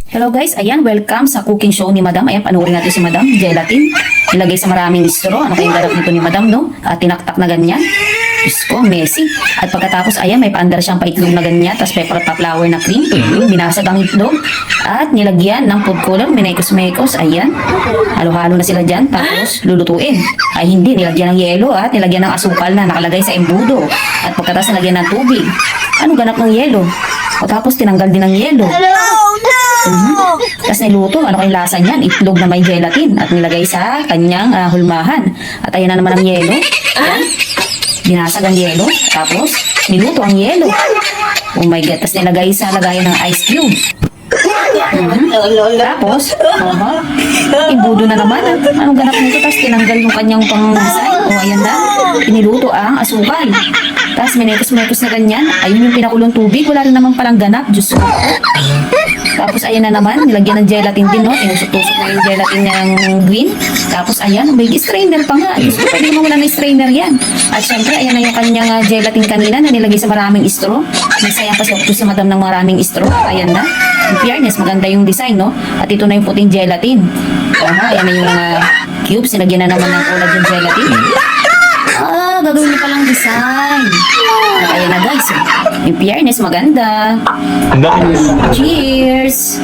Hello guys, ayan, welcome sa cooking show ni Madam. Ayan, panoorin natin si Madam. Gelatin, ilagay sa maraming straw. Ano kayong garap nito ni Madam, no? Tinaktak na ganyan. Diyos ko, messy. At pagkatapos, ayan, may paandar siyang paitlog na ganyan. Tapos pepper pa flour na cream. Binasag ang itlog. At nilagyan ng food color, minekos-mekos. Ayan, halo-halo na sila dyan. Tapos, lulutuin. Ay hindi, nilagyan ng yelo at nilagyan ng asukal na nakalagay sa embudo. At pagkatapos, nilagyan ng tubig. Ano ganap ng yelo? O tapos, tinanggal din ng yelo. Tapos niluto, ano kayong lasa niyan? Itlog na may gelatin at nilagay sa kanyang hulmahan. At ayan na naman ang yelo. Ayan. Binasag ang yelo. Tapos niluto ang yelo. Oh my God. Tapos nilagay sa lagayan ng ice cube. Tapos, ibudo na naman. Anong ganap nito? Tapos tinanggal yung kanyang pang-design. O ayan na. Iniluto ang asukal. Tapos minekos-mekos na ganyan. Ayun yung pinakulong tubig. Wala rin naman palang ganap. Diyos ko. Tapos ayan na naman, nilagyan ng gelatin din, no? Tinusok-tusok na yung gelatin ng green. Tapos ayan, may strainer pa nga. Diyos ko, pwede naman wala na strainer yan. At syempre, ayan na yung kanyang gelatin kanina na nilagay sa maraming straw. Nagsayang pa si Madam ng maraming straw. Ayan na. In fairness, maganda yung design, no? At ito na yung puting gelatin. Ayan na yung cubes. Sinagyan na naman ng kulad yung gelatin. Gagawin niyo palang design. At ayan na guys. In fairness, maganda. Cheers!